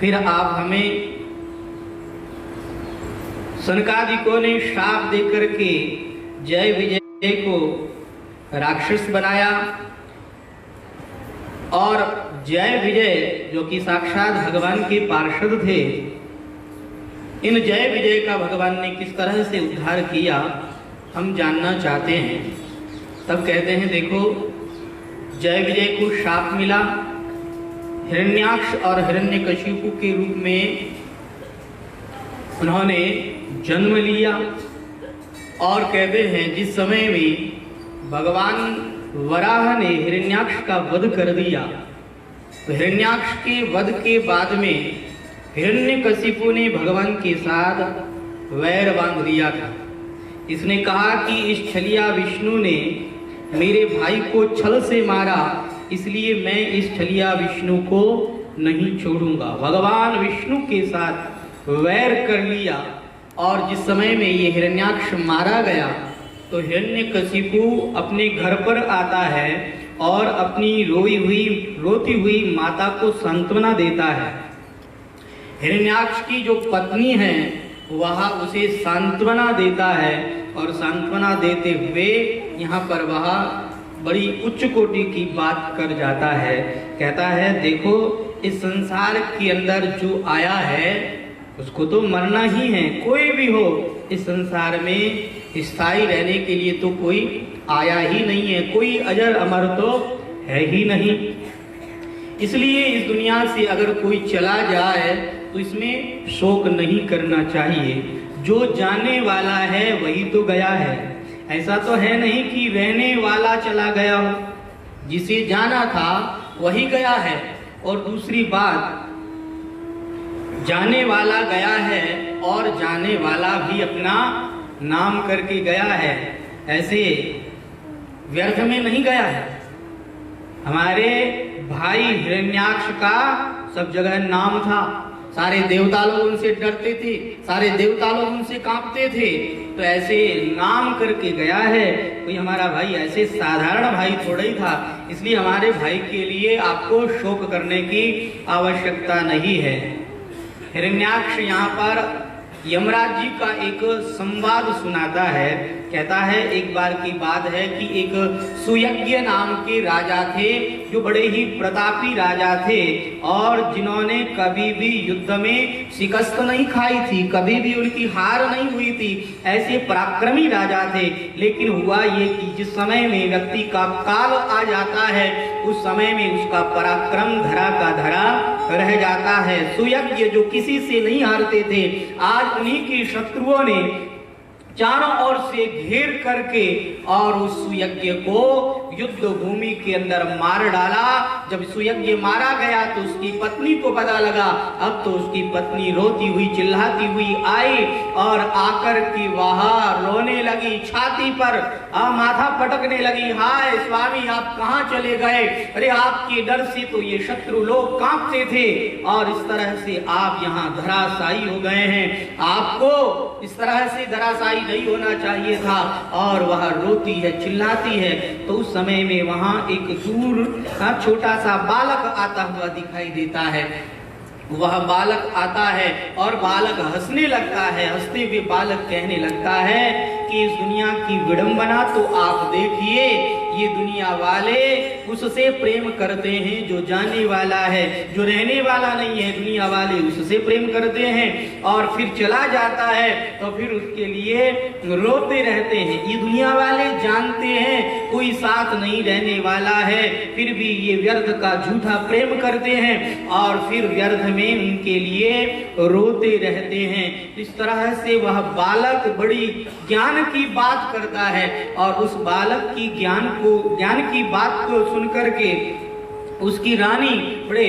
फिर आप हमें सनकादिकों ने शाप देकर के जय विजय को राक्षस बनाया और जय विजय जो कि साक्षात भगवान के पार्षद थे, इन जय विजय का भगवान ने किस तरह से उद्धार किया हम जानना चाहते हैं। तब कहते हैं देखो, जय विजय को शाप मिला, हिरण्याक्ष और हिरण्यकशिपु के रूप में उन्होंने जन्म लिया। और कहते हैं जिस समय में भगवान वराह ने हिरण्याक्ष का वध कर दिया, तो हिरण्याक्ष के वध के बाद में हिरण्यकशिपु ने भगवान के साथ वैर बांध दिया था। इसने कहा कि इस छलिया विष्णु ने मेरे भाई को छल से मारा, इसलिए मैं इस छलिया विष्णु को नहीं छोड़ूंगा। भगवान विष्णु के साथ वैर कर लिया। और जिस समय में ये हिरण्याक्ष मारा गया तो हिरण्यकशिपु अपने घर पर आता है और अपनी रोती हुई माता को सांत्वना देता है। हिरण्याक्ष की जो पत्नी है वह उसे सांत्वना देता है और सांत्वना देते हुए यहाँ पर वह बड़ी उच्च कोटि की बात कर जाता है। कहता है देखो, इस संसार के अंदर जो आया है उसको तो मरना ही है। कोई भी हो इस संसार में स्थायी रहने के लिए तो कोई आया ही नहीं है, कोई अजर अमर तो है ही नहीं। इसलिए इस दुनिया से अगर कोई चला जाए तो इसमें शोक नहीं करना चाहिए। जो जाने वाला है वही तो गया है। ऐसा तो है नहीं कि रहने वाला चला गया हो, जिसे जाना था वही गया है। और दूसरी बात, जाने वाला गया है और जाने वाला भी अपना नाम करके गया है, ऐसे व्यर्थ में नहीं गया है। हमारे भाई हिरण्याक्ष का सब जगह नाम था, सारे देवता लोग उनसे डरते थे, सारे देवता लोग उनसे कांपते थे। तो ऐसे नाम करके गया है। कोई हमारा भाई ऐसे साधारण भाई थोड़ा ही था। इसलिए हमारे भाई के लिए आपको शोक करने की आवश्यकता नहीं है। हिरण्याक्ष यहाँ पर यमराज जी का एक संवाद सुनाता है। कहता है एक बार की बात है कि एक सुयज्ञ नाम के राजा थे, जो बड़े ही प्रतापी राजा थे और जिन्होंने कभी भी युद्ध में शिकस्त नहीं खाई थी, कभी भी उनकी हार नहीं हुई थी। ऐसे पराक्रमी राजा थे। लेकिन हुआ ये कि जिस समय में व्यक्ति का काल आ जाता है उस समय में उसका पराक्रम धरा का धरा रह जाता है। सुयज्ञ जो किसी से नहीं हारते थे, आज उन्हीं के शत्रुओं ने चारों ओर से घेर करके और उस सुयज्ञ को युद्ध भूमि के अंदर मार डाला। जब सुयज्ञ मारा गया तो उसकी पत्नी को पता लगा। अब तो उसकी पत्नी रोती हुई चिल्लाती हुई आई और आकर के वहां रोने लगी, छाती पर माथा पटकने लगी, हाय स्वामी आप कहाँ चले गए? अरे आपके डर से तो ये शत्रु लोग कांपते थे और इस तरह से आप यहाँ धराशायी हो गए हैं। आपको इस तरह से धराशायी नहीं होना चाहिए था। और वह रोती है, चिल्लाती है। तो उस समय में वहां एक दूर छोटा सा बालक आता हुआ दिखाई देता है। वह बालक आता है और बालक हंसने लगता है। हंसते हुए बालक कहने लगता है कि इस दुनिया की विडंबना तो आप देखिए, ये दुनिया वाले उससे प्रेम करते हैं जो जाने वाला है, जो रहने वाला नहीं है। दुनिया वाले उससे प्रेम करते हैं और फिर चला जाता है तो फिर उसके लिए रोते रहते हैं। ये दुनिया वाले जानते हैं कोई साथ नहीं रहने वाला है, फिर भी ये व्यर्थ का झूठा प्रेम करते हैं और फिर व्यर्थ में उनके लिए रोते रहते हैं। इस तरह से वह बालक बड़ी ज्ञान की बात करता है और उस बालक की ज्ञान की बात को सुनकर के उसकी रानी बड़े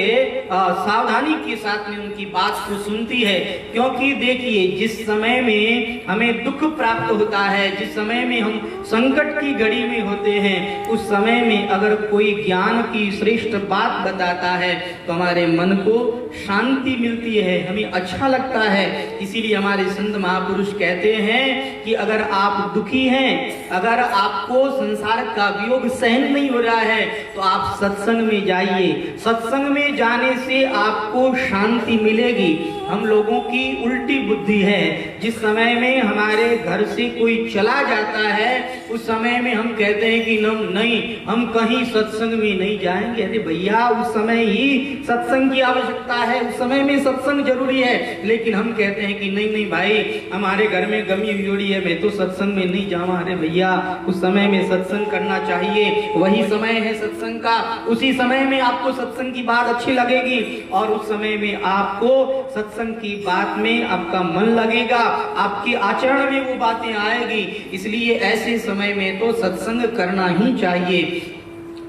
सावधानी के साथ में उनकी बात को सुनती है। क्योंकि देखिए, जिस समय में हमें दुख प्राप्त होता है, जिस समय में हम संकट की घड़ी में होते हैं, उस समय में अगर कोई ज्ञान की श्रेष्ठ बात बताता है तो हमारे मन को शांति मिलती है, हमें अच्छा लगता है। इसीलिए हमारे संत महापुरुष कहते हैं कि अगर आप दुखी हैं, अगर आपको संसार का वियोग सहन नहीं हो रहा है तो आप सत्संग में जाइए, जाइए, सत्संग में जाने से आपको शांति मिलेगी। हम लोगों की उल्टी बुद्धि है, जिस समय में हमारे घर से कोई चला जाता है उस समय में हम कहते हैं कि नहीं, हम कहीं सत्संग में नहीं जाएंगे। अरे भैया, उस समय ही सत्संग की आवश्यकता है, उस समय में सत्संग जरूरी है, लेकिन हम कहते हैं कि नहीं भाई, हमारे घर में गमी जोड़ी है, मैं तो सत्संग में नहीं जाऊँ। अरे भैया, उस समय में सत्संग करना चाहिए, वही समय है सत्संग का। उसी समय में आपको सत्संग की बात अच्छी लगेगी और उस समय में आपको सत्संग की बात में आपका मन लगेगा, आपके आचरण में वो बातें आएगी। इसलिए ऐसे समय में तो सत्संग करना ही चाहिए।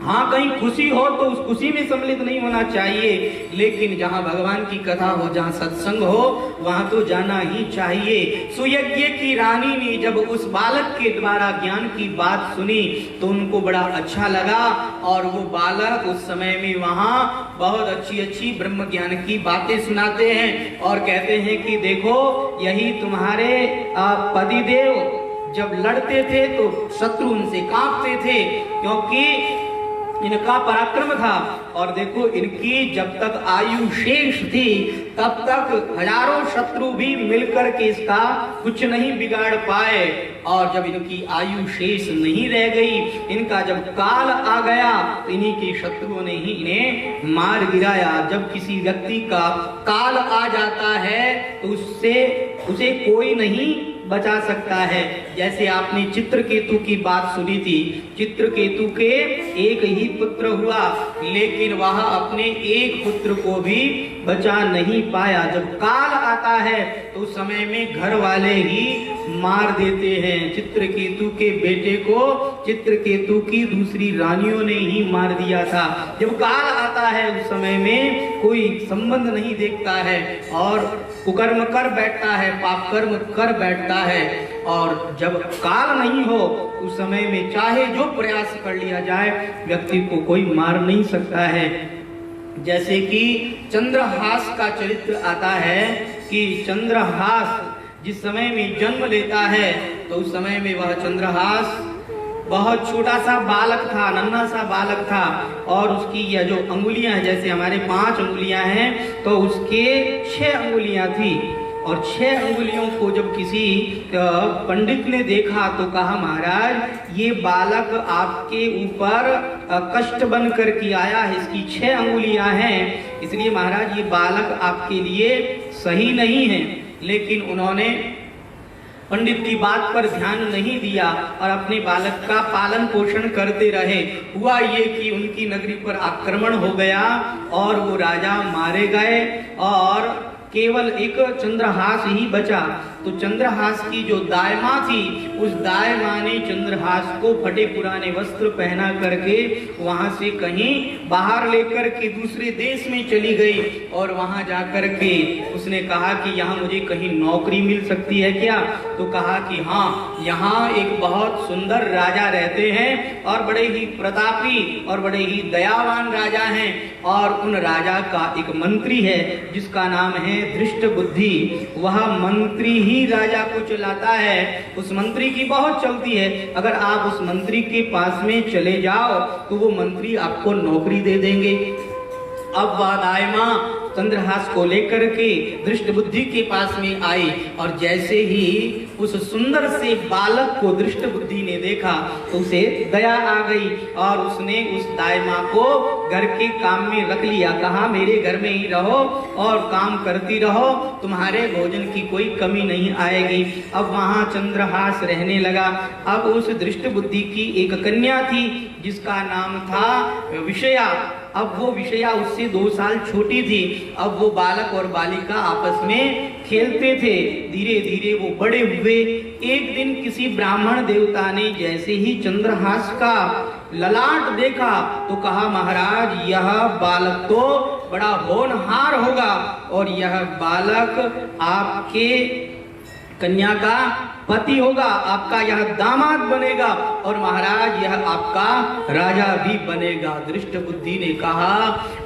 हाँ, कहीं खुशी हो तो उस खुशी में सम्मिलित नहीं होना चाहिए, लेकिन जहाँ भगवान की कथा हो, जहाँ सत्संग हो, वहाँ तो जाना ही चाहिए। सुयज्ञ की रानी ने जब उस बालक के द्वारा ज्ञान की बात सुनी तो उनको बड़ा अच्छा लगा और वो बालक उस समय में वहाँ बहुत अच्छी अच्छी ब्रह्म ज्ञान की बातें सुनाते हैं और कहते हैं कि देखो, यही तुम्हारे पतिदेव जब लड़ते थे तो शत्रु उनसे कांपते थे, क्योंकि इनका पराक्रम था। और देखो, इनकी जब तक आयु शेष थी तब तक हजारों शत्रु भी मिलकर के इसका कुछ नहीं बिगाड़ पाए, और जब इनकी आयु शेष नहीं रह गई, इनका जब काल आ गया तो इन्हीं के शत्रुओं ने ही इन्हें मार गिराया। जब किसी व्यक्ति का काल आ जाता है तो उसे कोई नहीं बचा सकता है। जैसे आपने चित्रकेतु की बात सुनी थी, चित्रकेतु के एक ही पुत्र हुआ, लेकिन वह अपने एक पुत्र को भी बचा नहीं पाया। जब काल आता है तो उस समय में घर वाले ही मार देते हैं। चित्रकेतु के बेटे को चित्रकेतु की दूसरी रानियों ने ही मार दिया था। जब काल आता है उस समय में कोई संबंध नहीं देखता है और कुकर्म कर बैठता है, पाप कर्म कर बैठता है। और जब काल नहीं हो उस समय में चाहे जो प्रयास कर लिया जाए, व्यक्ति को कोई मार नहीं सकता है। जैसे कि चंद्रहास का चरित्र आता है कि चंद्रहास जिस समय में जन्म लेता है तो उस समय में वह चंद्रहास बहुत छोटा सा बालक था, नन्हा सा बालक था, और उसकी यह जो अंगुलियां, जैसे हमारे 5 अंगुलियां हैं तो उसके 6 अंगुलियां थी। और 6 अंगुलियों को जब किसी पंडित ने देखा तो कहा, महाराज ये बालक आपके ऊपर कष्ट बन कर के आया है, इसकी 6 अंगुलियां हैं, इसलिए महाराज ये बालक आपके लिए सही नहीं है। लेकिन उन्होंने पंडित की बात पर ध्यान नहीं दिया और अपने बालक का पालन पोषण करते रहे। हुआ ये कि उनकी नगरी पर आक्रमण हो गया और वो राजा मारे गए और केवल एक चंद्रहास ही बचा। तो चंद्रहास की जो दायमा थी, उस दायमा ने चंद्रहास को फटे पुराने वस्त्र पहना करके वहां से कहीं बाहर लेकर के दूसरे देश में चली गई और वहां जाकर के उसने कहा कि यहाँ मुझे कहीं नौकरी मिल सकती है क्या? तो कहा कि हाँ, यहाँ एक बहुत सुंदर राजा रहते हैं और बड़े ही प्रतापी और बड़े ही दयावान राजा हैं, और उन राजा का एक मंत्री है जिसका नाम है धृष्ट बुद्धि। वह मंत्री ही राजा को चलाता है, उस मंत्री की बहुत चलती है। अगर आप उस मंत्री के पास में चले जाओ तो वो मंत्री आपको नौकरी दे देंगे। अब वह दायमा चंद्रहास को लेकर के धृष्ट बुद्धि के पास में आई और जैसे ही उस सुंदर से बालक को धृष्ट बुद्धि ने देखा तो उसे दया आ गई और उसने उस दायमा को घर के काम में रख लिया। कहा, मेरे घर में ही रहो और काम करती रहो, तुम्हारे भोजन की कोई कमी नहीं आएगी। अब वहां चंद्रहास रहने लगा। अब उस धृष्ट बुद्धि की एक कन्या थी जिसका नाम था विषया। अब वो विषया उससे 2 साल छोटी थी। अब वो बालक और बालिका आपस में खेलते थे। धीरे धीरे वो बड़े हुए। एक दिन किसी ब्राह्मण देवता ने जैसे ही चंद्रहास का ललाट देखा तो कहा, महाराज यह बालक तो बड़ा होनहार होगा और यह बालक आपके कन्या का पति होगा, आपका यह दामाद बनेगा और महाराज यह आपका राजा भी बनेगा। दृष्ट बुद्धि ने कहा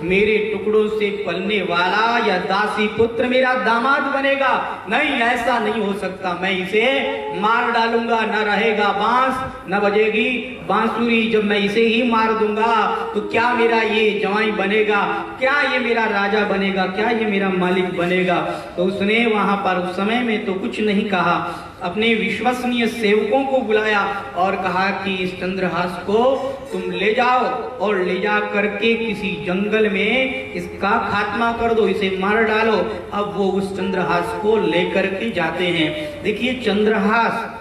मेरे टुकड़ों से पलने वाला यह दासी पुत्र मेरा दामाद बनेगा? नहीं, ऐसा नहीं हो सकता, मैं इसे मार डालूंगा, न रहेगा बांस न बजेगी बांसुरी। जब मैं इसे ही मार दूंगा तो क्या मेरा ये जवाई बनेगा, क्या ये मेरा राजा बनेगा, क्या ये मेरा मालिक बनेगा? तो उसने वहां पर उस समय में तो कुछ नहीं कहा, अपने विश्वसनीय सेवकों को बुलाया और कहा कि इस चंद्रहास को तुम ले जाओ और ले जा करके किसी जंगल में इसका खात्मा कर दो, इसे मार डालो। अब वो उस चंद्रहास को लेकर के जाते हैं। देखिए चंद्रहास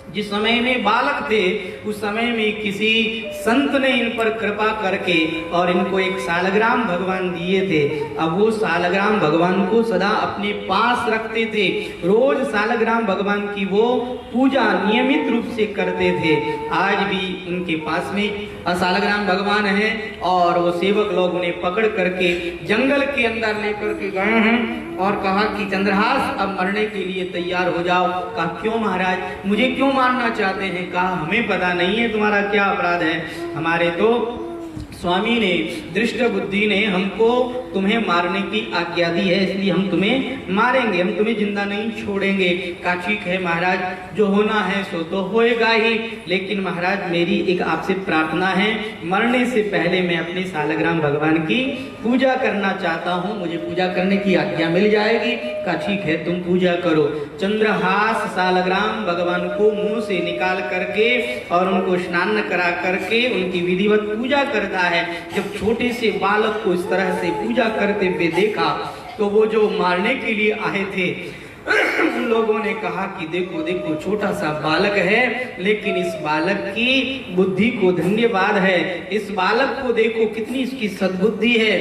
जिस समय में बालक थे उस समय में किसी संत ने इन पर कृपा करके और इनको एक सालग्राम भगवान दिए थे। अब वो सालग्राम भगवान को सदा अपने पास रखते थे, रोज सालग्राम भगवान की वो पूजा नियमित रूप से करते थे। आज भी उनके पास में सालग्राम भगवान है और वो सेवक लोग उन्हें पकड़ करके जंगल के अंदर लेकर के गए हैं और कहा कि चंद्रहास अब मरने के लिए तैयार हो जाओ। कहा क्यों महाराज, मुझे क्यों मारना चाहते हैं? कहा हमें पता नहीं है तुम्हारा क्या अपराध है, हमारे तो स्वामी ने दृष्ट बुद्धि ने हमको तुम्हें मारने की आज्ञा दी है, इसलिए हम तुम्हें मारेंगे, हम तुम्हें जिंदा नहीं छोड़ेंगे। कहा ठीक है महाराज, जो होना है सो तो होएगा ही, लेकिन महाराज मेरी एक आपसे प्रार्थना है, मरने से पहले मैं अपने सालग्राम भगवान की पूजा करना चाहता हूँ, मुझे पूजा करने की आज्ञा मिल जाएगी? कहा ठीक है तुम पूजा करो। चंद्रहास सालग्राम भगवान को मुंह से निकाल करके और उनको स्नान करा करके उनकी विधिवत पूजा करता है। जब छोटे से बालक को इस तरह से पूजा करते हुए देखा तो वो जो मारने के लिए आए थे उन लोगों ने कहा कि देखो देखो छोटा सा बालक है, लेकिन इस बालक की बुद्धि को धन्यवाद है, इस बालक को देखो कितनी इसकी सद्बुद्धि है,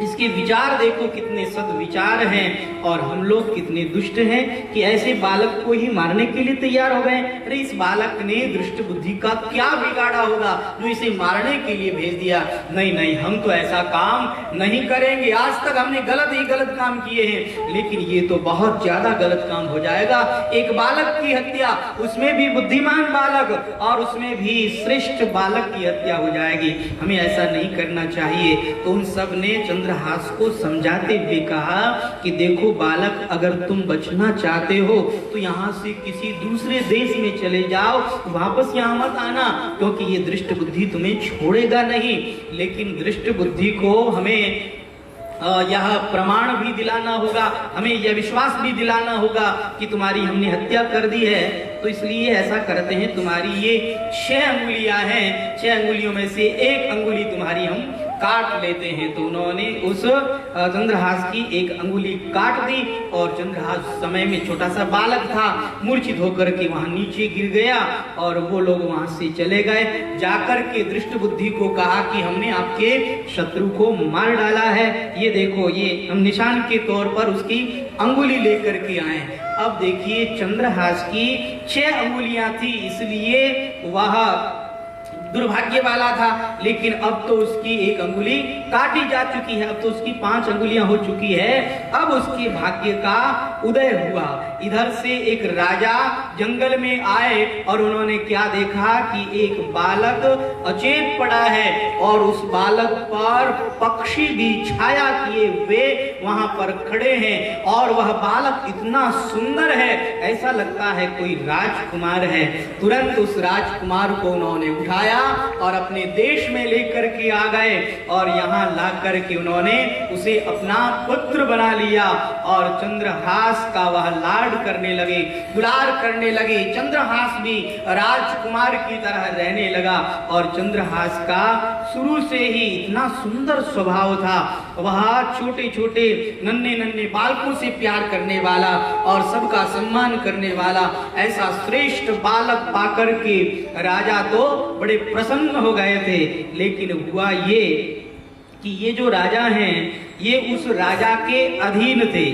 इसके विचार देखो कितने सद्विचार हैं, और हम लोग कितने दुष्ट हैं कि ऐसे बालक को ही मारने के लिए तैयार हो गए। अरे इस बालक ने दृष्ट बुद्धि का क्या बिगाड़ा होगा जो इसे मारने के लिए भेज दिया? नहीं नहीं, हम तो ऐसा काम नहीं करेंगे, आज तक हमने गलत ही गलत काम किए हैं, लेकिन ये तो बहुत ज्यादा गलत काम हो जाएगा। एक बालक की हत्या, उसमें भी बुद्धिमान बालक और उसमें भी श्रेष्ठ बालक की हत्या हो जाएगी, हमें ऐसा नहीं करना चाहिए। तो उन सब ने चंद्रहास को समझाते हुए कहा कि देखो बालक, अगर तुम बचना चाहते हो तो यहाँ से किसी दूसरे देश में चले जाओ, वापस यहाँ मत आना, क्योंकि ये दृष्ट बुद्धि तुम्हें छोड़ेगा नहीं। लेकिन दृष्ट बुद्धि को हमें यह प्रमाण भी दिलाना होगा, हमें यह विश्वास भी दिलाना होगा कि तुम्हारी हमने हत्या कर दी है, तो इसलिए ऐसा करते हैं, तुम्हारी ये 6 अंगुलियां हैं, 6 अंगुलियों में से 1 अंगुली तुम्हारी हम काट लेते हैं। तो उन्होंने उस चंद्रहास की 1 अंगुली काट दी और चंद्रहास समय में छोटा सा बालक था, मूर्छित होकर के वहां नीचे गिर गया और वो लोग वहां से चले गए। जाकर के दृष्ट बुद्धि को कहा कि हमने आपके शत्रु को मार डाला है, ये देखो ये हम निशान के तौर पर उसकी अंगुली लेकर के आए। अब देखिए चंद्रहास की 6 अंगुलियां थी, इसलिए वह दुर्भाग्य वाला था, लेकिन अब तो उसकी 1 अंगुली काटी जा चुकी है, अब तो उसकी 5 अंगुलियां हो चुकी है। अब उसके भाग्य का उदय हुआ। इधर से एक राजा जंगल में आए और उन्होंने क्या देखा कि एक बालक अचेत पड़ा है और उस बालक पर पक्षी भी छाया किए हुए वहां पर खड़े हैं, और वह बालक इतना सुंदर है, ऐसा लगता है कोई राजकुमार है। तुरंत उस राजकुमार को उन्होंने उठाया और अपने देश में लेकर के आ गए और यहाँ ला करके उन्होंने उसे अपना पुत्र बना लिया और चंद्रहास का वह लाड करने लगे, दुलार करने लगे। चंद्रहास भी राजकुमार की तरह रहने लगा और चंद्रहास का शुरू से ही इतना सुंदर स्वभाव था, वह छोटे छोटे नन्हे नन्हे बालकों से प्यार करने वाला और सबका सम्मान करने वाला ऐसा श्रेष्ठ बालक पाकर के राजा तो बड़े प्रसन्न हो गए थे। लेकिन हुआ ये कि ये जो राजा हैं ये उस राजा के अधीन थे,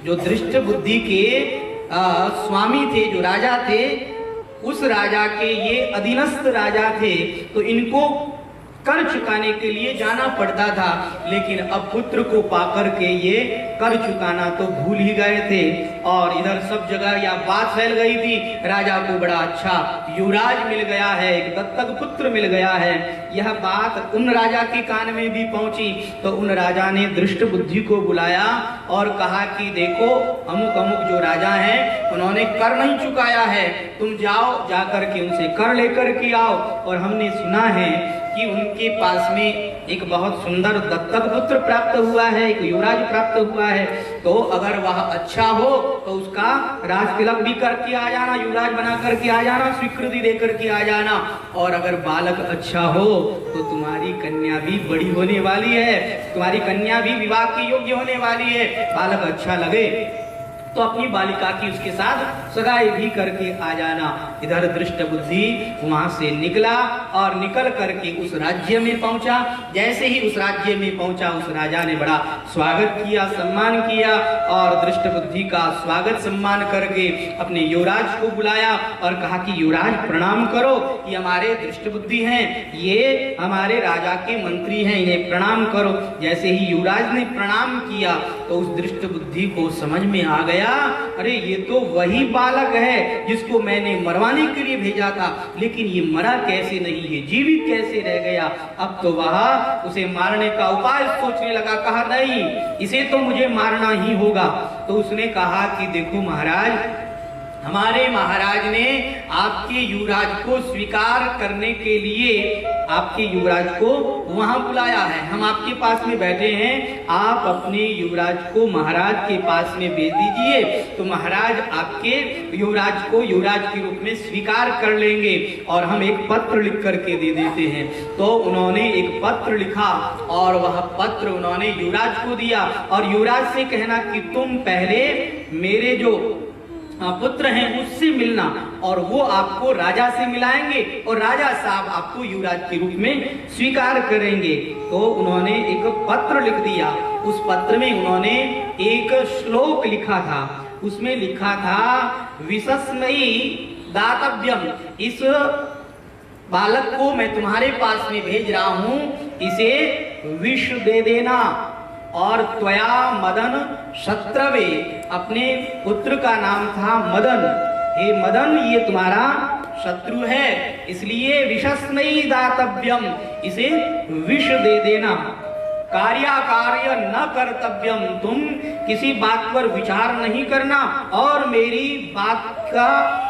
जो दृष्ट बुद्धि के स्वामी थे, जो राजा थे, उस राजा के ये अधीनस्थ राजा थे। तो इनको कर चुकाने के लिए जाना पड़ता था, लेकिन अब पुत्र को पाकर के ये कर चुकाना तो भूल ही गए थे। और इधर सब जगह यह बात फैल गई थी, राजा को बड़ा अच्छा युवराज मिल गया है, एक दत्तक पुत्र मिल गया है। यह बात उन राजा के कान में भी पहुंची, तो उन राजा ने दृष्ट बुद्धि को बुलाया और कहा कि देखो, अमुक अमुक जो राजा हैं उन्होंने कर नहीं चुकाया है, तुम जाओ, जाकर के उनसे कर लेकर के आओ। और हमने सुना है कि उनके पास में एक बहुत सुंदर दत्तक पुत्र प्राप्त हुआ है, एक युवराज प्राप्त हुआ है। तो अगर वह अच्छा हो तो उसका राज तिलक भी करके आ जाना, युवराज बना करके आ जाना, स्वीकृति दे करके आ जाना। और अगर बालक अच्छा हो तो तुम्हारी कन्या भी बड़ी होने वाली है, तुम्हारी कन्या भी विवाह के योग्य होने वाली है। बालक अच्छा लगे तो अपनी बालिका की उसके साथ सगाई भी करके आ जाना। इधर दृष्ट बुद्धि वहां से निकला और निकल करके उस राज्य में पहुंचा। जैसे ही उस राज्य में पहुंचा, उस राजा ने बड़ा स्वागत किया, सम्मान किया, और दृष्ट बुद्धि का स्वागत सम्मान करके अपने युवराज को बुलाया और कहा कि युवराज प्रणाम करो, ये हमारे दृष्ट बुद्धि हैं, ये हमारे राजा के मंत्री हैं, इन्हें प्रणाम करो। जैसे ही युवराज ने प्रणाम किया तो उस दृष्ट बुद्धि को समझ में आ गया, अरे ये तो वही बालक है जिसको मैंने मरवाने के लिए भेजा था, लेकिन ये मरा कैसे नहीं है, जीवित कैसे रह गया। अब तो वह उसे मारने का उपाय सोचने लगा, कहा नहीं, इसे तो मुझे मारना ही होगा। तो उसने कहा कि देखो महाराज, हमारे महाराज ने आपके युवराज को स्वीकार करने के लिए आपके युवराज को वहां बुलाया है, हम आपके पास में बैठे हैं, आप अपने युवराज को महाराज के पास में भेज दीजिए, तो महाराज आपके युवराज को युवराज के रूप में स्वीकार कर लेंगे और हम एक पत्र लिख करके दे देते हैं। तो उन्होंने एक पत्र लिखा और वह पत्र उन्होंने युवराज को दिया और युवराज से कहना कि तुम पहले मेरे जो पुत्र हैं उससे मिलना और वो आपको राजा से मिलाएंगे और राजा साहब आपको युवराज के रूप में स्वीकार करेंगे। तो उन्होंने एक पत्र लिख दिया। उस पत्र में उन्होंने एक श्लोक लिखा था, उसमें लिखा था विशस्मयी दातव्यम, इस बालक को मैं तुम्हारे पास में भेज रहा हूं, इसे विष दे देना। और त्वया मदन शत्रवे, अपने पुत्र का नाम था मदन, हे मदन ये तुम्हारा शत्रु है, इसलिए विषस्मयी दातव्यम, इसे विष दे देना। कार्याकार्य न कर्तव्यम, तुम किसी बात पर विचार नहीं करना और मेरी बात का,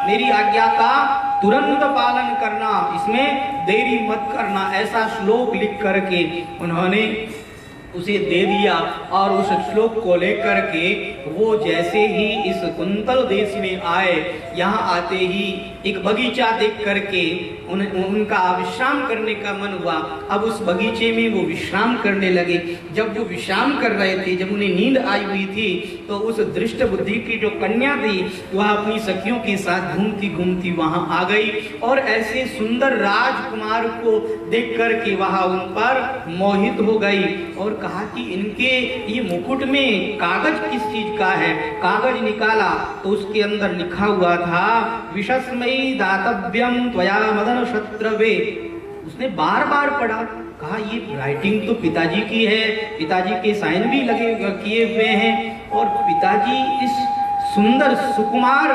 मेरी आज्ञा का तुरंत पालन करना, इसमें देरी मत करना। ऐसा श्लोक लिख करके उन्होंने उसे दे दिया और उस श्लोक को लेकर के वो जैसे ही इस कुंतल देश में आए, यहाँ आते ही एक बगीचा देख करके उनका विश्राम करने का मन हुआ। अब उस बगीचे में वो विश्राम करने लगे। जब वो विश्राम कर रहे थे, जब उन्हें नींद आई हुई थी, तो उस दृष्ट बुद्धि की जो कन्या थी वह अपनी सखियों के साथ घूमती घूमती वहां आ गई और ऐसे सुंदर राजकुमार को देख करके वह उन पर मोहित हो गई और कहा कि इनके ये मुकुट में कागज किस चीज का है। कागज निकाला तो उसके अंदर लिखा हुआ था विषस्मयी दातव्यम त्वया मदन शत्रवे। उसने बार बार पढ़ा, कहा ये राइटिंग तो पिताजी की है, पिताजी के साइन भी लगे किए हुए हैं और पिताजी इस सुंदर सुकुमार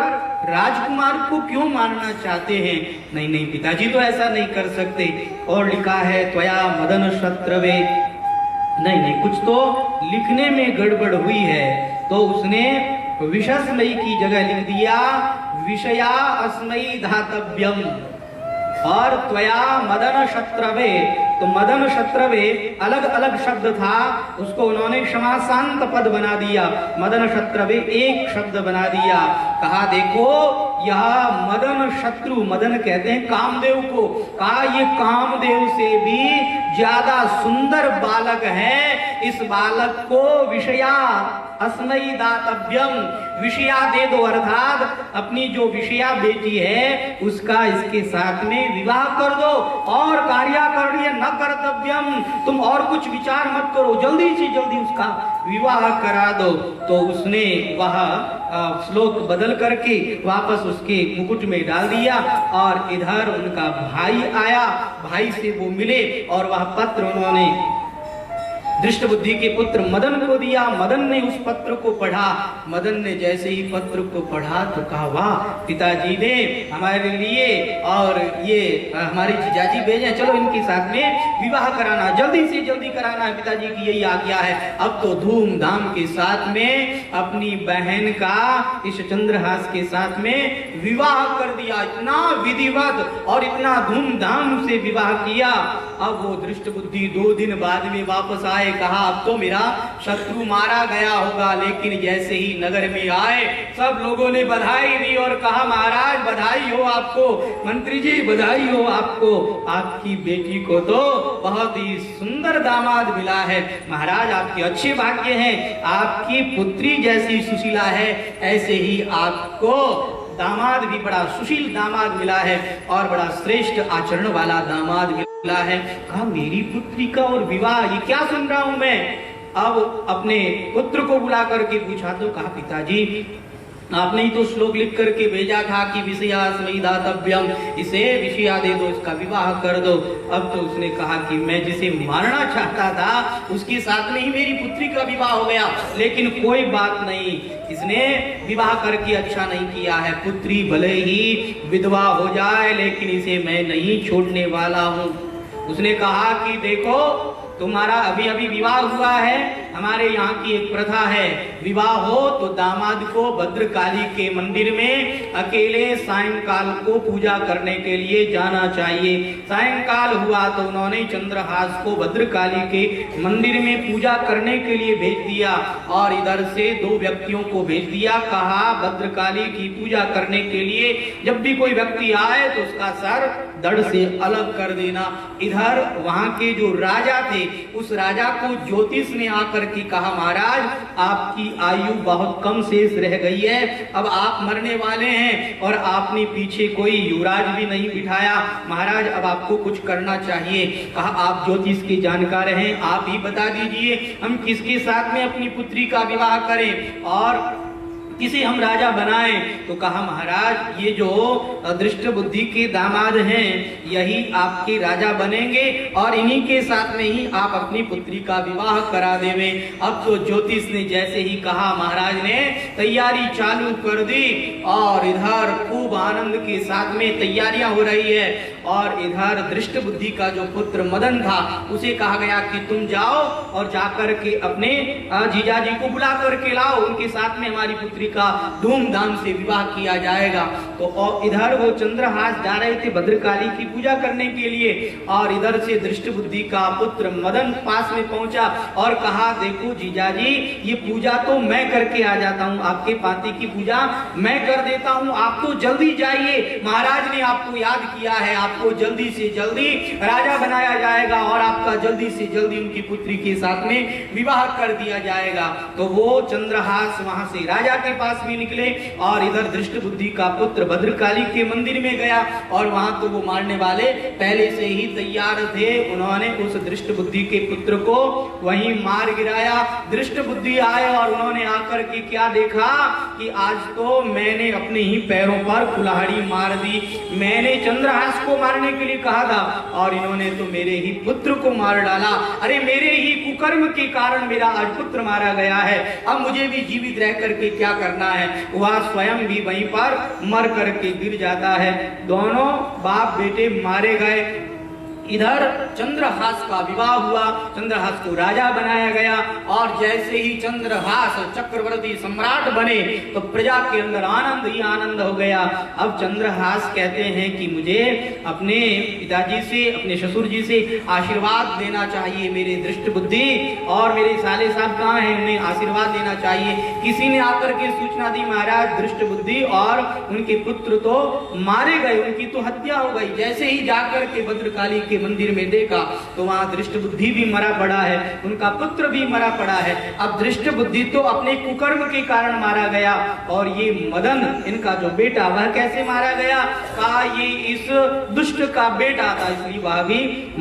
राजकुमार को क्यों मारना चाहते हैं। नहीं नहीं, पिताजी तो ऐसा नहीं कर सकते। और लिखा है त्वया मदन शत्रवे, नहीं नहीं, कुछ तो लिखने में गड़बड़ हुई है। तो उसने विषस्मयी की जगह लिख दिया विषया अस्मयी धातव्यम और त्वया मदन शत्रवे। तो मदन शत्रवे अलग अलग शब्द था, उसको उन्होंने समासांत पद बना दिया, मदन शत्रवे एक शब्द बना दिया। कहा देखो यह मदन शत्रु, मदन कहते हैं कामदेव को, कहा ये कामदेव से भी ज्यादा सुंदर बालक है, इस बालक को विषया अस्मै दातव्यम, विषया दे दो, अर्थात अपनी जो विषया बेटी है उसका इसके साथ में विवाह कर दो, और कार्याकर्ण्य न कर्तव्यम, तुम और कुछ विचार मत करो, जल्दी से जल्दी उसका विवाह करा दो। तो उसने वह श्लोक बदल करके वापस उसके मुकुट में डाल दिया, और इधर उनका भाई आया, भाई से वो मिले, और वह पत्र उन्होंने दृष्टबुद्धि के पुत्र मदन को दिया। मदन ने उस पत्र को पढ़ा। मदन ने जैसे ही पत्र को पढ़ा तो कहा, वाह, पिताजी ने हमारे लिए और ये हमारे जीजाजी भेजे, चलो इनके साथ में विवाह कराना, जल्दी से जल्दी कराना है, पिताजी की यही आज्ञा है। अब तो धूमधाम के साथ में अपनी बहन का इस चंद्रहास के साथ में विवाह कर दिया, इतना विधिवत और इतना धूमधाम से विवाह किया। अब वो दृष्टबुद्धि 2 दिन बाद में वापस आए, कहा अब तो मेरा शत्रु मारा गया होगा, लेकिन जैसे ही नगर में आए सब लोगों ने बधाई दी और कहा, महाराज बधाई हो आपको, मंत्री जी बधाई हो आपको, आपकी बेटी को तो बहुत ही सुंदर दामाद मिला है, महाराज आपके अच्छे भाग्य हैं, आपकी पुत्री जैसी सुशीला है ऐसे ही आपको दामाद भी बड़ा सुशील दामाद मिला है और बड़ा श्रेष्ठ आचरण वाला दामाद मिला है। कहा, मेरी पुत्री का और विवाह, ये क्या सुन रहा हूं मैं। अब अपने पुत्र को बुला करके पूछा तो कहा, पिताजी आपने ही तो श्लोक लिख करके भेजा था कि विषयास्मै दातव्यम, इसे विषया दे दो, इसका विवाह कर दो। अब तो उसने कहा कि मैं जिसे मारना चाहता था उसके साथ में ही मेरी पुत्री का विवाह हो गया, लेकिन कोई बात नहीं, इसने विवाह करके अच्छा नहीं किया है, पुत्री भले ही विधवा हो जाए लेकिन इसे मैं नहीं छोड़ने वाला हूं। उसने कहा कि देखो, तुम्हारा अभी अभी विवाह हुआ है, हमारे यहाँ की एक प्रथा है, विवाह हो तो दामाद को भद्रकाली के मंदिर में अकेले सायंकाल को पूजा करने के लिए जाना चाहिए। सायंकाल हुआ तो उन्होंने चंद्रहास को भद्रकाली के मंदिर में पूजा करने के लिए भेज दिया, और इधर से 2 व्यक्तियों को भेज दिया, कहा भद्रकाली की पूजा करने के लिए जब भी कोई व्यक्ति आए तो उसका सर धड़ से अलग कर देना। इधर वहां के जो राजा थे, उस राजा को ज्योतिष ने आकर के कहा, महाराज आपकी आयु बहुत कम शेष रह गई है, अब आप मरने वाले हैं और आपने पीछे कोई युवराज भी नहीं बिठाया, महाराज अब आपको कुछ करना चाहिए। कहा, आप ज्योतिष के जानकार हैं, आप ही बता दीजिए हम किसके साथ में अपनी पुत्री का विवाह करें और किसे हम राजा बनाएं। तो कहा, महाराज ये जो दृष्टबुद्धि के दामाद हैं यही आपके राजा बनेंगे और इन्हीं के साथ में ही आप अपनी पुत्री का विवाह करा देवे। अब तो ज्योतिष ने जैसे ही कहा, महाराज ने तैयारी चालू कर दी और इधर खूब आनंद के साथ में तैयारियां हो रही है, और इधर दृष्टबुद्धि का जो पुत्र मदन था उसे कहा गया कि तुम जाओ और जाकर के अपने जीजाजी को बुला करके लाओ, उनके साथ में हमारी पुत्री का धूमधाम से विवाह किया जाएगा। तो और इधर वो चंद्रहास जा रहे थे भद्रकाली की पूजा करने के लिए, और इधर से दृष्टबुद्धि का पुत्र मदन पास में पहुंचा और कहा, देखो जीजाजी ये पूजा तो मैं करके आ जाता हूँ, आपके पाती की पूजा मैं कर देता हूँ, आप तो जल्दी जाइए, महाराज ने आपको याद किया है, आपको जल्दी से जल्दी राजा बनाया जाएगा और आपका जल्दी से जल्दी उनकी पुत्री के साथ में विवाह कर दिया जाएगा। तो वो चंद्रहास वहां से राजा के पास भी निकले और इधर दृष्टबुद्धि का पुत्र भद्रकाली के मंदिर में गया, और वहां तो वो मारने वाले पहले से ही तैयार थे, उन्होंने उस दृष्टबुद्धि के पुत्र को वहीं मार गिराया। दृष्टबुद्धि आए और उन्होंने आकर के क्या देखा कि आज तो मैंने अपने ही पैरों पर कुल्हाड़ी मार दी, मैंने चंद्रहास को मारने के लिए कहा था और इन्होंने तो मेरे ही पुत्र को मार डाला, अरे मेरे ही कुकर्म के कारण मेरा आज पुत्र मारा गया है, अब मुझे भी जीवित रह करके क्या करना है। वह स्वयं भी वहीं पर मर करके गिर जाता है। दोनों बाप बेटे मारे गए। इधर चंद्रहास का विवाह हुआ, चंद्रहास को राजा बनाया गया, और जैसे ही चंद्रहास चक्रवर्ती सम्राट बने तो प्रजा के अंदर आनंद ही आनंद हो गया। अब चंद्रहास कहते हैं कि मुझे अपने पिताजी से, अपने ससुर जी से आशीर्वाद देना चाहिए, मेरे दृष्टबुद्धि और मेरे साले साहब कहाँ हैं, उन्हें आशीर्वाद देना चाहिए। किसी ने आकर के सूचना दी, महाराज दृष्टबुद्धि और उनके पुत्र तो मारे गए, उनकी तो हत्या हो गई। जैसे ही जाकर के भद्रकाली के मंदिर में देखा तो वहां दृष्ट बुद्धि भी मरा पड़ा है, उनका पुत्र भी मरा पड़ा है। अब दृष्ट बुद्धि तो अपने कुकर्म के कारण मारा गया, और ये मदन इनका जो बेटा वह कैसे मारा गया? कहा ये इस दुष्ट का बेटा था, इसलिए वह भी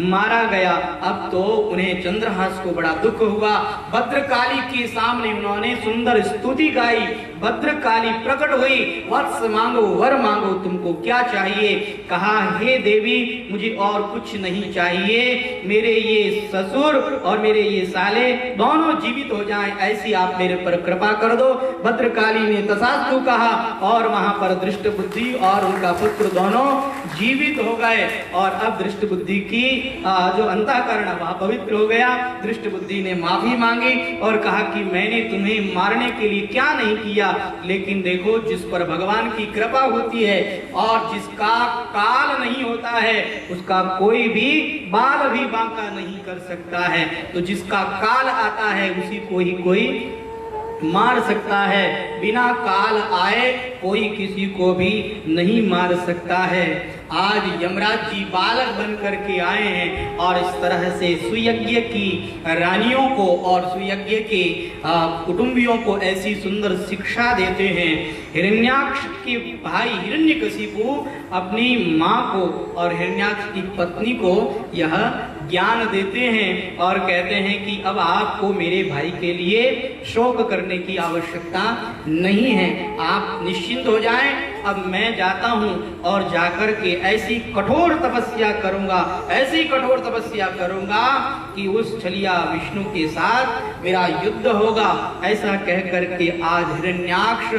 मारा गया। अब तो उन्हें चंद्रहास को बड़ा दुख हुआ। भद्रकाली के सामने उन्होंने सुंदर स्तुति गाई। भद्रकाली प्रकट हुई, वत्स मांगो, वर मांगो, तुमको क्या चाहिए? कहा हे देवी, मुझे और कुछ नहीं चाहिए, मेरे ये ससुर और मेरे ये साले दोनों जीवित हो जाएं, ऐसी आप मेरे पर कृपा कर दो। भद्रकाली ने तथास्तु कहा, और वहां पर दृष्ट बुद्धि और उनका पुत्र दोनों जीवित हो गए। और अब दृष्ट बुद्धि की जो अंतःकरण वह पवित्र हो गया। दृष्ट बुद्धि ने माफी मांगी और कहा कि मैंने तुम्हें मारने के लिए क्या नहीं किया, लेकिन देखो जिस पर भगवान की कृपा होती है और जिसका काल नहीं होता है उसका कोई भी बाल भी बांका नहीं कर सकता है। तो जिसका काल आता है उसी को ही कोई मार सकता है, बिना काल आए कोई किसी को भी नहीं मार सकता है। आज यमराज जी बालक बन करके आए हैं और इस तरह से सुयज्ञ की रानियों को और सुयज्ञ के कुटुंबियों को ऐसी सुंदर शिक्षा देते हैं। हिरण्याक्ष के भाई हिरण्यकशिपु अपनी माँ को और हिरण्याक्ष की पत्नी को यह ज्ञान देते हैं और कहते हैं कि अब आपको मेरे भाई के लिए शोक करने की आवश्यकता नहीं है, आप निश्चिंत हो जाएं। अब मैं जाता हूं और जाकर के ऐसी कठोर तपस्या करूंगा, ऐसी कठोर तपस्या करूंगा कि उस छलिया विष्णु के साथ मेरा युद्ध होगा। ऐसा कह करके आज हिरण्याक्ष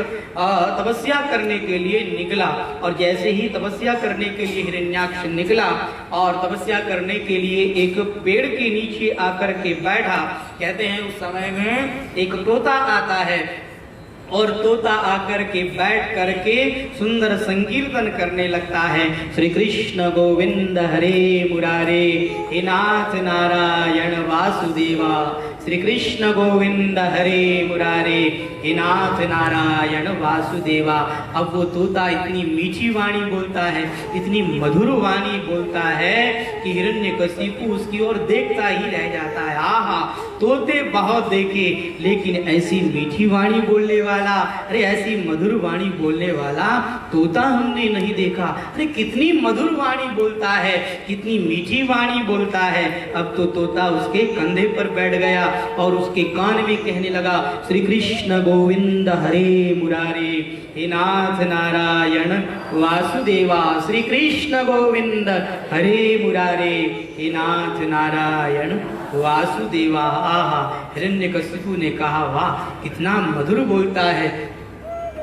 तपस्या करने के लिए निकला, और जैसे ही तपस्या करने के लिए हिरण्याक्ष निकला और तपस्या करने के लिए एक पेड़ के नीचे आकर के बैठा, कहते हैं उस समय में एक तोता आता है और तोता आकर के बैठ करके सुंदर संकीर्तन करने लगता है। श्री कृष्ण गोविंद हरे मुरारे, हे नाथ नारायण वासुदेवा। श्री कृष्ण गोविंद हरे मुरारे, हे नाथ नारायण वासुदेवा। अब वो तोता इतनी मीठी वाणी बोलता है, इतनी मधुर वाणी बोलता है कि हिरण्यकशिपु उसकी ओर देखता ही रह जाता है। आहा, तोते बहुत देखे लेकिन ऐसी मीठी वाणी बोलने वाला, अरे ऐसी मधुर वाणी बोलने वाला तोता हमने नहीं देखा। अरे कितनी मधुर वाणी बोलता है, कितनी मीठी वाणी बोलता है। अब तो तोता उसके कंधे पर बैठ गया और उसके कान में कहने लगा, श्री कृष्ण गोविंद हरे मुरारे, हे नाथ नारायण वासुदेवा। श्री कृष्ण गोविंद हरे मुरारे, हे नाथ नारायण वासुदेवा। आहा, हिरण्यकशिपु ने कहा, वाह कितना मधुर बोलता है,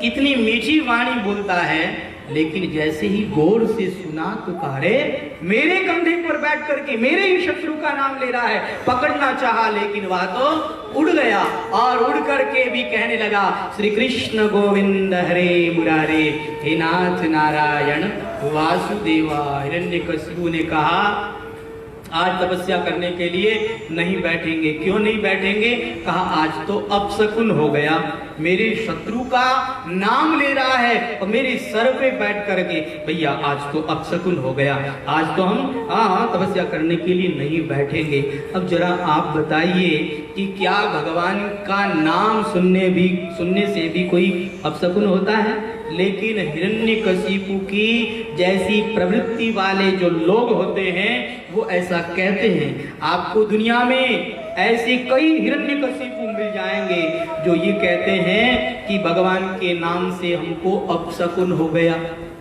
कितनी मीठी वाणी बोलता है। लेकिन जैसे ही गौर से सुना तो कहा, रे मेरे कंधे पर बैठ करके मेरे ही शत्रु का नाम ले रहा है। पकड़ना चाहा लेकिन वह तो उड़ गया और उड़ करके भी कहने लगा, श्री कृष्ण गोविंद हरे मुरारे, हे नाथ नारायण वासुदेवा। हिरण्यकशिपु ने कहा, आज तपस्या करने के लिए नहीं बैठेंगे। क्यों नहीं बैठेंगे? कहा, आज तो अपशकुन हो गया, मेरे शत्रु का नाम ले रहा है और मेरे सर पे बैठ करके, भैया आज तो अपशकुन हो गया, आज तो हम तपस्या करने के लिए नहीं बैठेंगे। अब जरा आप बताइए कि क्या भगवान का नाम सुनने से भी कोई अपशकुन होता है? लेकिन हिरण्यकशिपु की जैसी प्रवृत्ति वाले जो लोग होते हैं वो ऐसा कहते हैं। आपको दुनिया में ऐसे कई हिरण्यकशिपु मिल जाएंगे जो ये कहते हैं कि भगवान के नाम से हमको अपशकुन हो गया।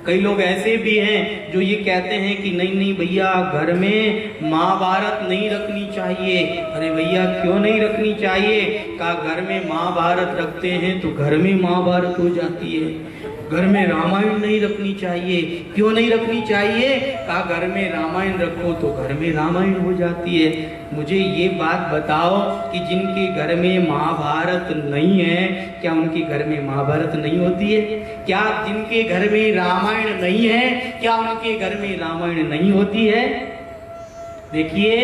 कई लोग ऐसे भी हैं जो ये कहते हैं कि नहीं नहीं भैया, घर में महाभारत नहीं रखनी चाहिए। अरे भैया क्यों नहीं रखनी चाहिए? का घर में महाभारत रखते हैं तो घर में महाभारत हो जाती है। घर में रामायण नहीं रखनी चाहिए। क्यों नहीं रखनी चाहिए? का घर में रामायण रखो तो घर में रामायण हो जाती है। मुझे ये बात बताओ कि जिनके घर में महाभारत नहीं है, क्या उनके घर में महाभारत नहीं होती है? क्या जिनके घर में रामायण नहीं है, क्या उनके घर में रामायण नहीं होती है? देखिए,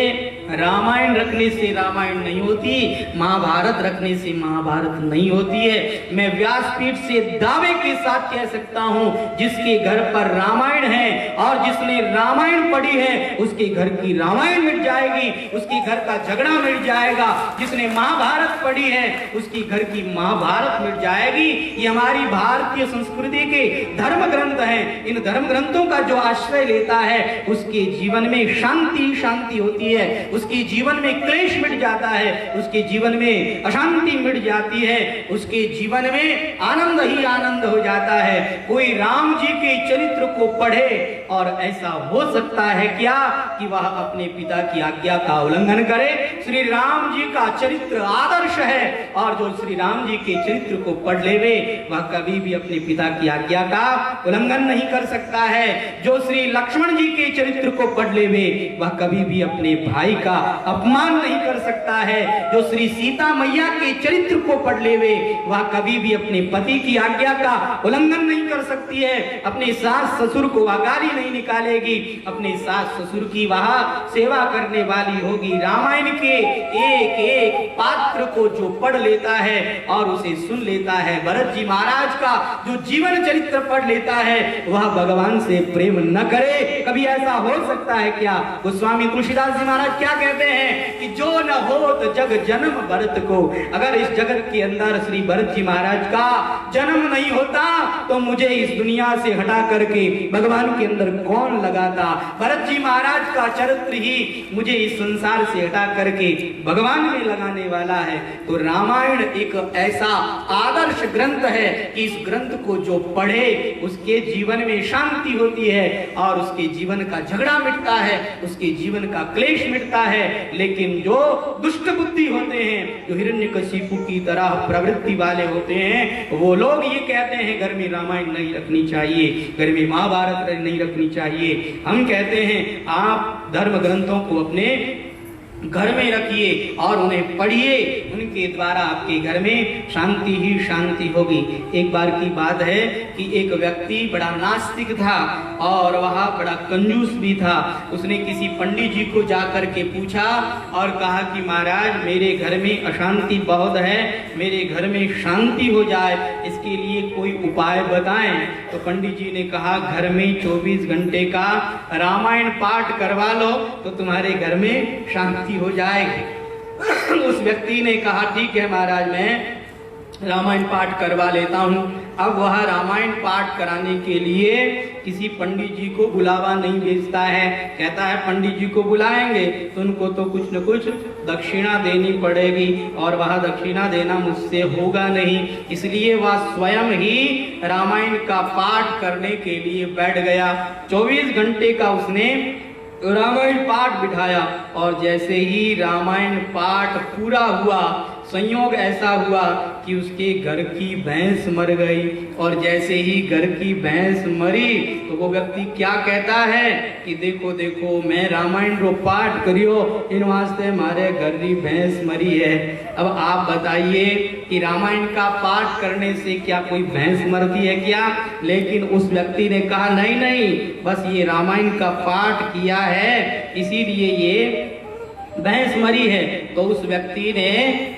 रामायण रखने से रामायण नहीं होती, महाभारत रखने से महाभारत नहीं होती है। मैं व्यासपीठ से दावे के साथ कह सकता हूं, जिसके घर पर रामायण है और जिसने रामायण पढ़ी है उसके घर की रामायण मिट जाएगी, उसके घर का झगड़ा मिट जाएगा। जिसने महाभारत पढ़ी है उसकी घर की महाभारत मिट जाएगी। ये हमारी भारतीय संस्कृति के धर्म ग्रंथ हैं। इन धर्म ग्रंथों का जो आश्रय लेता है उसके जीवन में शांति शांति होती है, उसके जीवन में क्लेश मिट जाता है, उसके जीवन में अशांति मिट जाती है, उसके जीवन में आनंद ही आनंद हो जाता है। कोई राम जी के चरित्र को पढ़े और ऐसा हो सकता है क्या कि वह अपने पिता की आज्ञा का उल्लंघन करे। श्री राम जी का चरित्र आदर्श है और जो श्री राम जी के चरित्र को पढ़ लेवे वह कभी भी अपने पिता की आज्ञा का उल्लंघन नहीं कर सकता है। जो श्री लक्ष्मण जी के चरित्र को पढ़ लेवे वह कभी भी अपने भाई का अपमान नहीं कर सकता है। जो श्री सीता मैया के चरित्र को पढ़ लेवे वह कभी भी अपने पति की आज्ञा का उल्लंघन नहीं कर सकती है। अपने सास ससुर को वह गाली नहीं निकालेगी, अपने सास ससुर की वह सेवा करने वाली होगी। रामायण के एक एक पात्र को जो पढ़ लेता है और उसे सुन लेता है, भरत जी महाराज का जो जीवन चरित्र पढ़ लेता है वह भगवान से प्रेम न करे। कभी ऐसा हो सकता है क्या? गोस्वामी तुलसीदास जी महाराज क्या कहते हैं कि जो न हो तो जग जन्म भरत को। अगर इस जगत के अंदर श्री भरत जी महाराज का जन्म नहीं होता तो मुझे इस दुनिया से हटा करके भगवान के अंदर कौन लगाता। भरत जी महाराज का चरित्र ही मुझे इस संसार से हटा करके भगवान में लगाने वाला है। तो रामायण एक ऐसा आदर्श ग्रंथ है कि इस ग्रंथ को जो पढ़े उसके जीवन में शांति होती है और उसके जीवन का झगड़ा मिटता है, उसके जीवन का क्लेश मिटता है। लेकिन जो दुष्ट बुद्धि होते हैं, जो हिरण्यकशिपु की तरह प्रवृत्ति वाले होते हैं, वो लोग ये कहते हैं घर में रामायण नहीं रखनी चाहिए, घर में महाभारत नहीं रखनी चाहिए। हम कहते हैं आप धर्म ग्रंथों को अपने घर में रखिए और उन्हें पढ़िए, उनके द्वारा आपके घर में शांति ही शांति होगी। एक बार की बात है कि एक व्यक्ति बड़ा नास्तिक था और वह बड़ा कंजूस भी था। उसने किसी पंडित जी को जाकर के पूछा और कहा कि महाराज मेरे घर में अशांति बहुत है, मेरे घर में शांति हो जाए, इसके लिए कोई उपाय बताएं। तो पंडित जी ने कहा घर में 24 घंटे का रामायण पाठ करवा लो तो तुम्हारे घर में शांति हो जाएगी। उस व्यक्ति ने कहा ठीक है महाराज मैं रामायण पाठ करवा लेता हूँ। अब वह रामायण पाठ कराने के लिए किसी पंडित जी को बुलावा नहीं भेजता है। कहता है पंडित जी को बुलाएंगे तो उनको तो कुछ न कुछ दक्षिणा देनी पड़ेगी और वह दक्षिणा देना मुझसे होगा नहीं, इसलिए वह स्वयं ही रामायण का पाठ करने के लिए बैठ गया। 24 घंटे का उसने रामायण पाठ बिठाया और जैसे ही रामायण पाठ पूरा हुआ संयोग ऐसा हुआ कि उसके घर की भैंस मर गई और जैसे ही घर की भैंस मरी तो वो व्यक्ति क्या कहता है कि देखो देखो मैं रामायण रो पाठ करियो इन वास्ते हमारे घर की भैंस मरी है। अब आप बताइए कि रामायण का पाठ करने से क्या कोई भैंस मरती है क्या? लेकिन उस व्यक्ति ने कहा नहीं नहीं, बस ये रामायण का पाठ किया है इसीलिए ये भैंस मरी है। तो उस व्यक्ति ने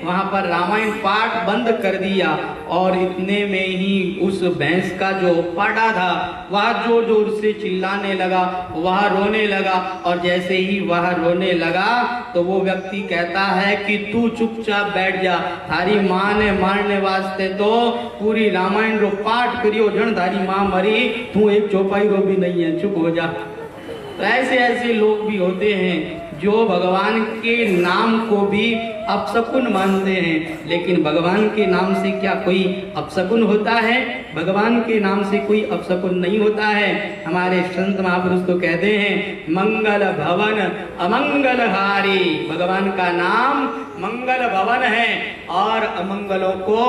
वहां पर रामायण पाठ बंद कर दिया और इतने में ही उस भैंस का जो पाटा था वह जोर जोर से चिल्लाने लगा, वह रोने लगा और जैसे ही वह रोने लगा तो वो व्यक्ति कहता है कि तू चुपचाप बैठ जा, थारी माँ ने मारने वास्ते तो पूरी रामायण रो पाठ करियो, जन थारी माँ मरी, तू एक चौपाई रो भी नहीं है, चुप हो जा। तो ऐसे ऐसे लोग भी होते हैं जो भगवान के नाम को भी अपशकुन मानते हैं, लेकिन भगवान के नाम से क्या कोई अपशकुन होता है? भगवान के नाम से कोई अपशकुन नहीं होता है। हमारे संत महापुरुष तो कहते हैं मंगल भवन अमंगल हारी। भगवान का नाम मंगल भवन है और अमंगलों को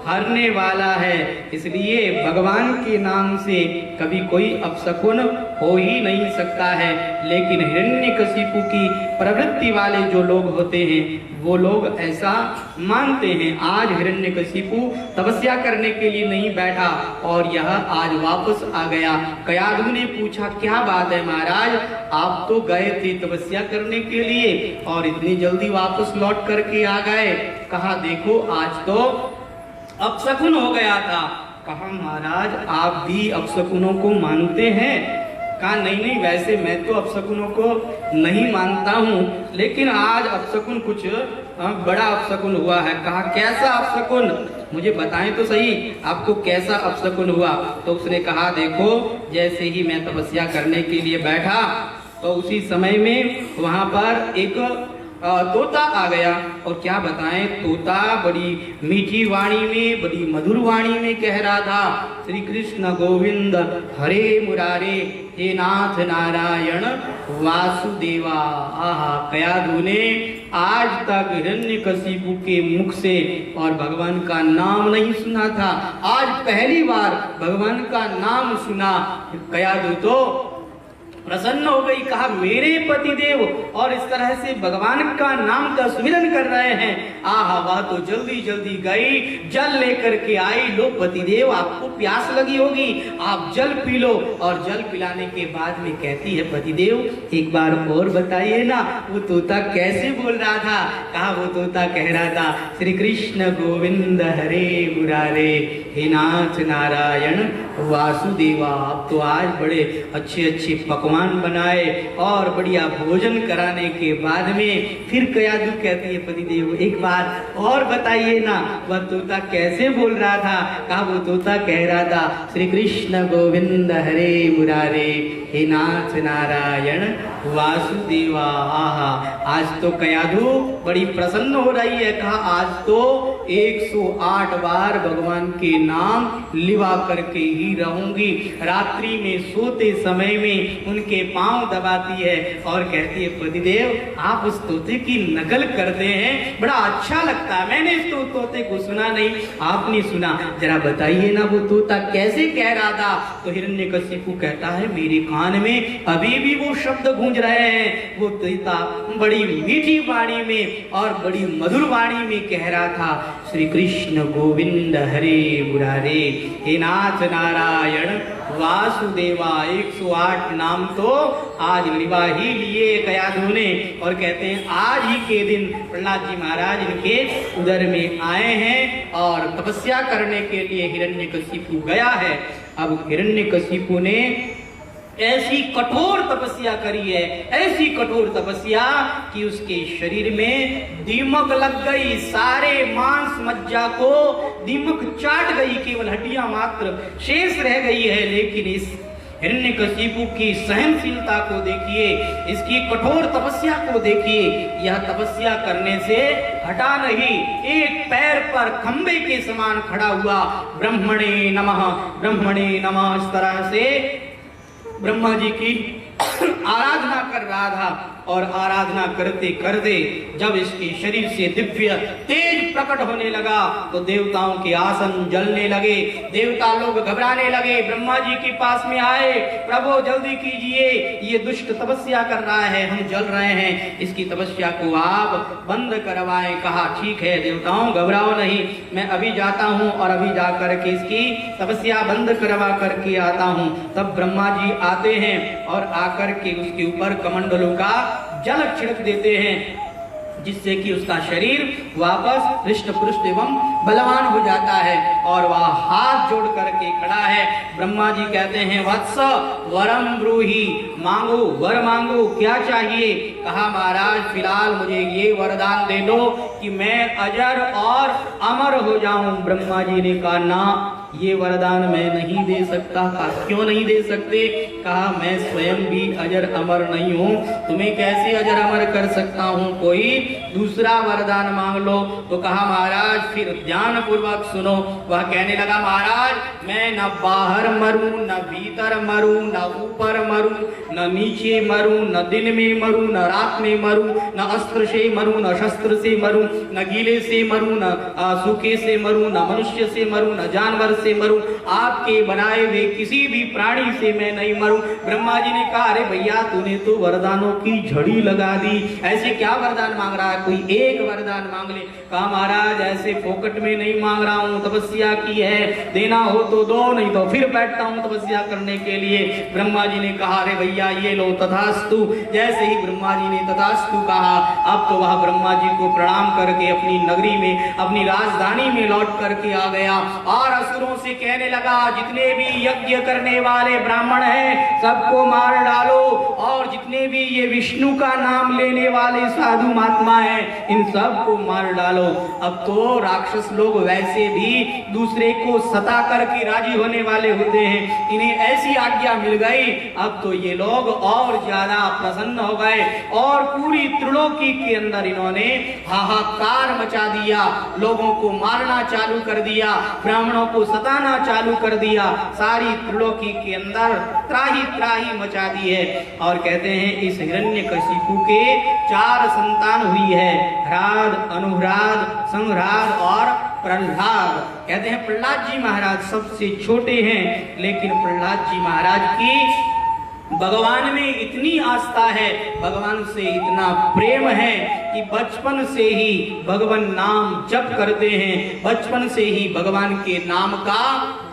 हरने वाला है, इसलिए भगवान के नाम से कभी कोई अपशकुन हो ही नहीं सकता है। लेकिन हिरण्यकशिपु की प्रवृत्ति वाले जो लोग होते हैं वो लोग ऐसा मानते हैं। आज हिरण्यकशिपु तपस्या करने के लिए नहीं बैठा और यह आज वापस आ गया। कयाधु ने पूछा, क्या बात है महाराज, आप तो गए थे तपस्या करने के लिए और इतनी जल्दी वापस लौट करके आ गए। कहा देखो आज तो अपशकुन हो गया था। कहा महाराज आप भी अपशकुनों को मानते हैं? कहा नहीं नहीं, वैसे मैं तो अपशकुनों को नहीं मानता हूँ, लेकिन आज अपशकुन कुछ बड़ा अपशकुन हुआ है। कहा कैसा अपशकुन, मुझे बताएं तो सही, आपको कैसा अपशकुन हुआ? तो उसने कहा देखो, जैसे ही मैं तपस्या करने के लिए बैठा तो उसी समय में वहां पर एक तोता आ गया। और क्या बताएं, तोता बड़ी मीठी वाणी में, बड़ी मधुर वाणी में कह रहा था, श्री कृष्ण गोविंद हरे मुरारे, हे नाथ नारायण वासुदेवा। आहा, कयाधु ने आज तक हिरण्यकशिपु के मुख से और भगवान का नाम नहीं सुना था, आज पहली बार भगवान का नाम सुना। कयाधु तो प्रसन्न हो गई। कहा मेरे पतिदेव और इस तरह से भगवान का नाम का सुमिरन कर रहे हैं। आहा, वह तो जल्दी जल्दी गई, जल लेकर के आई। लो पतिदेव, आपको प्यास लगी होगी, आप जल पी लो। और जल पिलाने के बाद में कहती है, पतिदेव एक बार और बताइए ना, वो तोता कैसे बोल रहा था? कहा वो तोता कह रहा था, श्री कृष्ण गोविंद हरे मुरारे, हे नाथ नारायण वासुदेवा। आप तो आज बड़े अच्छे अच्छे पकवान बनाए और बढ़िया भोजन कराने के बाद में फिर कयाधु कहती है, पतिदेव एक बार और बताइए ना, वह तोता कैसे बोल रहा था? कहा वो तोता कह रहा था, श्री कृष्ण गोविंद हरे मुरारे, हे नाथ नारायण वासुदेवा। आहा, आज तो कयाधु बड़ी प्रसन्न हो रही है। कहा आज तो 108 बार भगवान के नाम लिवा करके ही रहूंगी। रात्रि में सोते समय में उनके पांव दबाती है और कहती है, पतिदेव आप उस तोते की नकल करते हैं, बड़ा अच्छा लगता है। मैंने इस तोते को सुना नहीं, आपने सुना, जरा बताइए ना वो तोता कैसे कह रहा था? तो हिरण्यकशिपु कहता है, मेरे कान में अभी भी वो शब्द गूंज रहे हैं। वो तोता बड़ी मीठी वाणी में और बड़ी मधुर वाणी में कह रहा था, श्री कृष्ण गोविंद हरे मुरारे, हे नाथ नारायण वासुदेवा। 108 नाम तो आज लिवा ही लिए कयाधु ने। और कहते हैं आज ही के दिन प्रहलाद जी महाराज इनके उदर में आए हैं और तपस्या करने के लिए हिरण्यकशिपु गया है। अब हिरण्यकशिपु ने ऐसी कठोर तपस्या करी है, ऐसी कठोर तपस्या कि उसके शरीर में दीमक लग गई, सारे मांस मज्जा को दीमक चाट गई, केवल हड्डियां मात्र शेष रह गई है। लेकिन इस हिरण्यकशिपु की सहनशीलता को देखिए, इसकी कठोर तपस्या को देखिए। यह तपस्या करने से हटा नहीं, एक पैर पर खंबे के समान खड़ा हुआ, ब्रह्मणे नमः ब्रह्मणे नमः, इस तरह से ब्रह्मा जी की आराधना कर रहा था। और आराधना करते करते जब इसके शरीर से दिव्य तेज प्रकट होने लगा तो देवताओं के आसन जलने लगे, देवता लोग घबराने लगे, ब्रह्मा जी के पास में आए, प्रभु जल्दी कीजिए, ये दुष्ट तपस्या कर रहा है, हम जल रहे हैं, इसकी तपस्या को आप बंद करवाएं। कहा ठीक है देवताओं, घबराओ नहीं, मैं अभी जाता हूँ और अभी जाकर के इसकी तपस्या बंद करवा करके आता हूँ। तब ब्रह्मा जी आते हैं और आकर के उसके ऊपर कमंडलों का जल छिड़क देते हैं, जिससे कि उसका शरीर वापस हृष्ट पुष्ट एवं बलवान हो जाता है। और वह हाथ जोड़ करके खड़ा है। ब्रह्मा जी कहते हैं, वत्स वरम ब्रूहि, मांगो वर मांगो, क्या चाहिए? कहा महाराज फिलहाल मुझे ये वरदान दे दो कि मैं अजर और अमर हो जाऊं। ब्रह्मा जी ने कहा ना, ये वरदान मैं नहीं दे सकता। कहा क्यों नहीं दे सकते? कहा मैं स्वयं भी अजर अमर नहीं हूँ, तुम्हें कैसे अजर अमर कर सकता हूँ, कोई दूसरा वरदान मांग लो। तो कहा महाराज फिर ध्यान पूर्वक सुनो। वह कहने लगा महाराज मैं न बाहर मरूं, न भीतर मरूं, न ऊपर मरूं, न नीचे मरूं, न दिन में मरूं, न रात में मरूं, न अस्त्र से मरूं, न शस्त्र से मरूं, न गीले से मरूं, न सूखे से मरूं, न मनुष्य से मरूं, न जानवर से मरूं, आपके बनाए हुए किसी भी प्राणी से मैं नहीं मरूं। ब्रह्मा जी ने कहा अरे भैया तूने तो वरदानों की झड़ी लगा दी, ऐसे क्या वरदान मांग रहा है, कोई एक वरदान मांग ले। कहा महाराज ऐसे फोकट में नहीं मांग रहा हूं, तपस्या की है, देना हो तो दो, नहीं तो फिर बैठता हूं तपस्या करने के लिए। ब्रह्मा जी ने कहा अरे भैया ये लो तथास्तु। जैसे ही ब्रह्मा जी ने तथास्तु कहा, अब तो वह ब्रह्मा जी को प्रणाम करके अपनी नगरी में, अपनी राजधानी में लौट करके आ गया और असुरों से कहने लगा जितने भी यज्ञ करने वाले ब्राह्मण हैं सबको मार डालो, और जितने भी ये विष्णु का नाम लेने वाले साधु महात्मा हैं इन सबको मार डालो। अब तो राक्षस लोग वैसे भी दूसरे को सता करके राजी होने वाले होते हैं, इन्हें ऐसी आज्ञा मिल गई। अब तो ये लोग और ज्यादा प्रसन्न हो गए और पूरी त्रिलोकी के अंदर इन्होंने हाहाकार मचा दिया, लोगों को मारना चालू कर दिया, ब्राह्मणों को सताना चालू कर दिया, सारी त्रिलोकी के अंदर त्राही त्राही मचा दी है। और कहते हैं इस हिरण्यकशिपु के 4 संतान हुई है, ह्राद, अनुह्राद, संह्राद और प्रह्लाद। कहते हैं प्रह्लाद जी महाराज सबसे छोटे हैं, लेकिन प्रह्लाद जी महाराज की भगवान में इतनी आस्था है, भगवान से इतना प्रेम है कि बचपन से ही भगवान नाम जप करते हैं, बचपन से ही भगवान के नाम का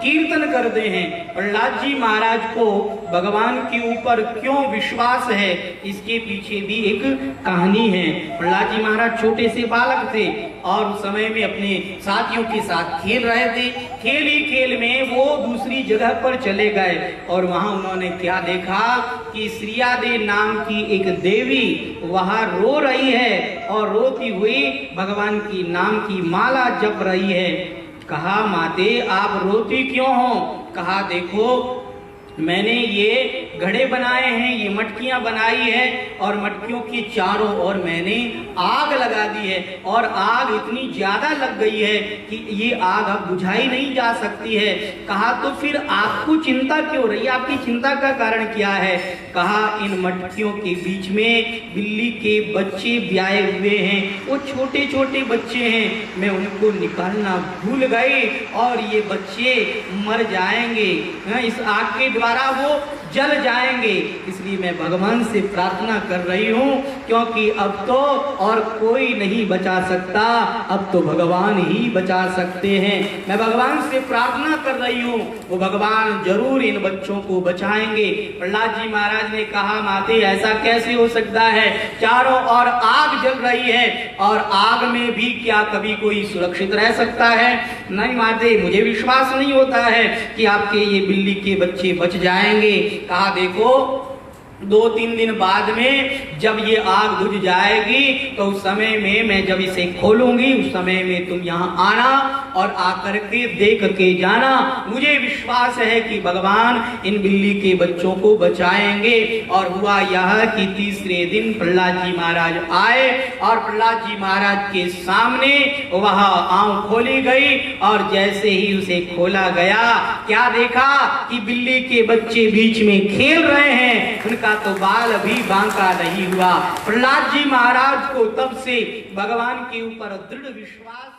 कीर्तन करते हैं। प्रह्लाद जी महाराज को भगवान के ऊपर क्यों विश्वास है, इसके पीछे भी एक कहानी है। प्रह्लाद जी महाराज छोटे से बालक थे और उस समय में अपने साथियों के साथ खेल रहे थे। खेल ही खेल में वो दूसरी जगह पर चले गए और वहां उन्होंने क्या देखा कि श्रियादे नाम की एक देवी वहां रो रही है और रोती हुई भगवान की नाम की माला जप रही है। कहा माते आप रोती क्यों हो? कहा देखो मैंने ये घड़े बनाए हैं, ये मटकियां बनाई है और मटकियों के चारों ओर मैंने आग लगा दी है और आग इतनी ज्यादा लग गई है कि ये आग अब बुझाई नहीं जा सकती है। कहा तो फिर आपको चिंता क्यों रही, आपकी चिंता का कारण क्या है? कहा इन मटकियों के बीच में बिल्ली के बच्चे ब्याए हुए हैं, वो छोटे छोटे बच्चे हैं, मैं उनको निकालना भूल गई और ये बच्चे मर जाएंगे, इस आग के द्वारा वो जल जाएंगे, इसलिए मैं भगवान से प्रार्थना कर रही हूँ क्योंकि अब तो और कोई नहीं बचा सकता, अब तो भगवान ही बचा सकते हैं। मैं भगवान से प्रार्थना कर रही हूँ, वो भगवान जरूर इन बच्चों को बचाएंगे। प्रह्लाद जी महाराज ने कहा माते ऐसा कैसे हो सकता है, चारों ओर आग जल रही है और आग में भी क्या कभी कोई सुरक्षित रह सकता है? नहीं माते मुझे विश्वास नहीं होता है कि आपके ये बिल्ली के बच्चे बच जाएंगे। कहा देखो 2-3 दिन बाद में जब ये आग बुझ जाएगी तो उस समय में मैं जब इसे खोलूंगी उस समय में तुम यहाँ आना और आकर के देख के जाना। मुझे विश्वास है कि भगवान इन बिल्ली के बच्चों को बचाएंगे। और हुआ यह कि तीसरे दिन प्रह्लाद जी महाराज आए और प्रह्लाद जी महाराज के सामने वह आंख खोली गई और जैसे ही उसे खोला गया क्या देखा कि बिल्ली के बच्चे बीच में खेल रहे हैं, उनका तो बाल भी बांका नहीं हुआ। प्रह्लाद जी महाराज को तब से भगवान के ऊपर दृढ़ विश्वास